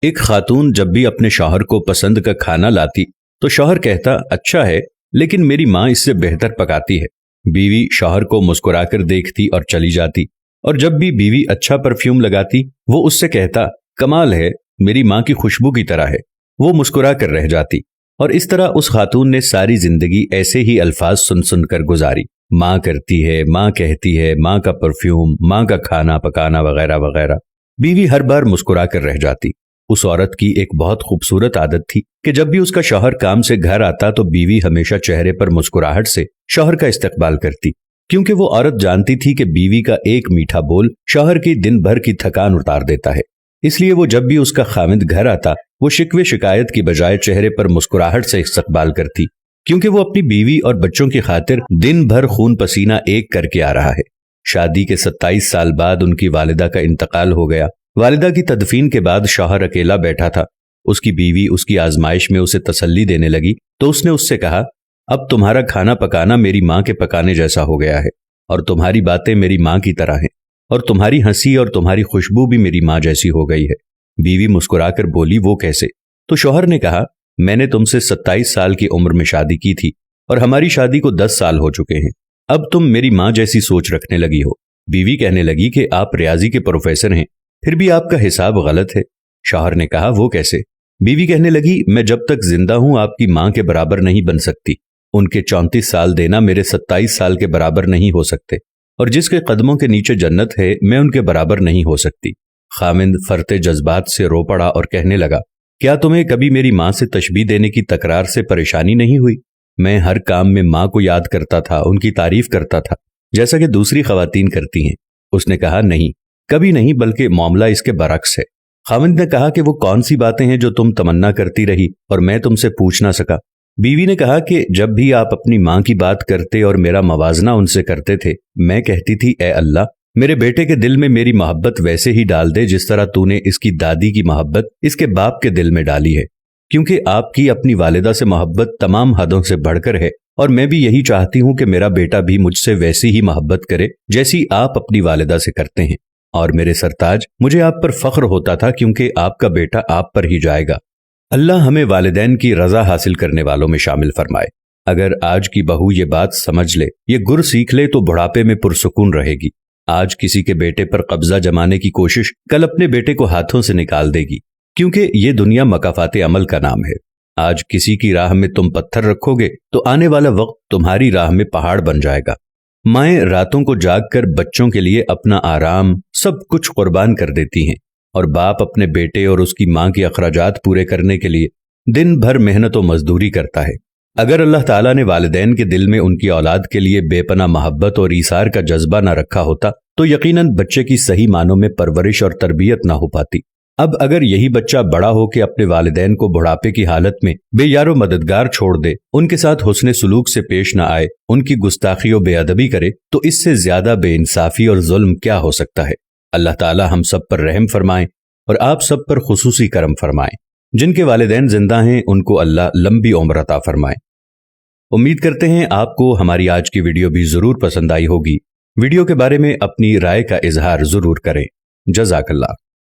ایک خاتون جب بھی اپنے شوہر کو پسند کا کھانا لاتی تو شوہر کہتا اچھا ہے لیکن میری ماں اس سے بہتر پکاتی ہے۔ بیوی شوہر کو مسکرا کر دیکھتی اور چلی جاتی، اور جب بھی بیوی اچھا پرفیوم لگاتی وہ اس سے کہتا کمال ہے، میری ماں کی خوشبو کی طرح ہے۔ وہ مسکرا کر رہ جاتی، اور اس طرح اس خاتون نے ساری زندگی ایسے ہی الفاظ سن سن کر گزاری، ماں کرتی ہے، ماں کہتی ہے، ماں کا پرفیوم، ماں کا کھانا پکانا وغیرہ وغیرہ۔ بیوی ہر بار مسکرا کر رہ جاتی۔ اس عورت کی ایک بہت خوبصورت عادت تھی کہ جب بھی اس کا شوہر کام سے گھر آتا تو بیوی ہمیشہ چہرے پر مسکراہٹ سے شوہر کا استقبال کرتی، کیونکہ وہ عورت جانتی تھی کہ بیوی کا ایک میٹھا بول شوہر کی دن بھر کی تھکان اتار دیتا ہے۔ اس لیے وہ جب بھی اس کا خاوند گھر آتا وہ شکوے شکایت کی بجائے چہرے پر مسکراہٹ سے استقبال کرتی، کیونکہ وہ اپنی بیوی اور بچوں کی خاطر دن بھر خون پسینہ ایک کر کے آ رہا ہے۔ شادی کے 27 سال بعد ان کی والدہ کا انتقال ہو گیا۔ والدہ کی تدفین کے بعد شوہر اکیلا بیٹھا تھا۔ اس کی بیوی اس کی آزمائش میں اسے تسلی دینے لگی تو اس نے اس سے کہا اب تمہارا کھانا پکانا میری ماں کے پکانے جیسا ہو گیا ہے، اور تمہاری باتیں میری ماں کی طرح ہیں، اور تمہاری ہنسی اور تمہاری خوشبو بھی میری ماں جیسی ہو گئی ہے۔ بیوی مسکرا کر بولی وہ کیسے؟ تو شوہر نے کہا میں نے تم سے 27 سال کی عمر میں شادی کی تھی اور ہماری شادی کو 10 سال ہو چکے ہیں، اب تم میری ماں جیسی سوچ رکھنے لگی ہو۔ بیوی کہنے لگی کہ آپ ریاضی کے پروفیسر ہیں، پھر بھی آپ کا حساب غلط ہے۔ شوہر نے کہا وہ کیسے؟ بیوی کہنے لگی میں جب تک زندہ ہوں آپ کی ماں کے برابر نہیں بن سکتی، ان کے 34 سال دینا میرے 27 سال کے برابر نہیں ہو سکتے، اور جس کے قدموں کے نیچے جنت ہے میں ان کے برابر نہیں ہو سکتی۔ خاوند فرتے جذبات سے رو پڑا اور کہنے لگا کیا تمہیں کبھی میری ماں سے تشبیہ دینے کی تکرار سے پریشانی نہیں ہوئی؟ میں ہر کام میں ماں کو یاد کرتا تھا، ان کی تعریف کرتا تھا جیسا کہ دوسری خواتین کرتی ہیں۔ اس نے کہا نہیں، کبھی نہیں، بلکہ معاملہ اس کے برعکس ہے۔ خاوند نے کہا کہ وہ کون سی باتیں ہیں جو تم تمنا کرتی رہی اور میں تم سے پوچھ نہ سکا؟ بیوی نے کہا کہ جب بھی آپ اپنی ماں کی بات کرتے اور میرا موازنہ ان سے کرتے تھے میں کہتی تھی اے اللہ میرے بیٹے کے دل میں میری محبت ویسے ہی ڈال دے جس طرح تو نے اس کی دادی کی محبت اس کے باپ کے دل میں ڈالی ہے، کیونکہ آپ کی اپنی والدہ سے محبت تمام حدوں سے بڑھ کر ہے، اور میں بھی یہی چاہتی ہوں کہ میرا بیٹا بھی مجھ سے ویسی ہی محبت کرے جیسی آپ اپنی والدہ سے کرتے ہیں۔ اور میرے سرتاج مجھے آپ پر فخر ہوتا تھا کیونکہ آپ کا بیٹا آپ پر ہی جائے گا۔ اللہ ہمیں والدین کی رضا حاصل کرنے والوں میں شامل فرمائے۔ اگر آج کی بہو یہ بات سمجھ لے، یہ گر سیکھ لے تو بڑھاپے میں پرسکون رہے گی۔ آج کسی کے بیٹے پر قبضہ جمانے کی کوشش کل اپنے بیٹے کو ہاتھوں سے نکال دے گی، کیونکہ یہ دنیا مکافات عمل کا نام ہے۔ آج کسی کی راہ میں تم پتھر رکھو گے تو آنے والا وقت تمہاری راہ میں پہاڑ بن جائے گا۔ مائیں راتوں کو جاگ کر بچوں کے لیے اپنا آرام سب کچھ قربان کر دیتی ہیں، اور باپ اپنے بیٹے اور اس کی ماں کے اخراجات پورے کرنے کے لیے دن بھر محنت و مزدوری کرتا ہے۔ اگر اللہ تعالیٰ نے والدین کے دل میں ان کی اولاد کے لیے بے پناہ محبت اور ایثار کا جذبہ نہ رکھا ہوتا تو یقیناً بچے کی صحیح معنوں میں پرورش اور تربیت نہ ہو پاتی۔ اب اگر یہی بچہ بڑا ہو کے اپنے والدین کو بڑھاپے کی حالت میں بے یار و مددگار چھوڑ دے، ان کے ساتھ حسن سلوک سے پیش نہ آئے، ان کی گستاخی و بے ادبی کرے، تو اس سے زیادہ بے انصافی اور ظلم کیا ہو سکتا ہے؟ اللہ تعالیٰ ہم سب پر رحم فرمائیں اور آپ سب پر خصوصی کرم فرمائیں۔ جن کے والدین زندہ ہیں ان کو اللہ لمبی عمر عطا فرمائے۔ امید کرتے ہیں آپ کو ہماری آج کی ویڈیو بھی ضرور پسند آئی ہوگی۔ ویڈیو کے بارے میں اپنی رائے کا اظہار ضرور کریں۔ جزاک اللہ۔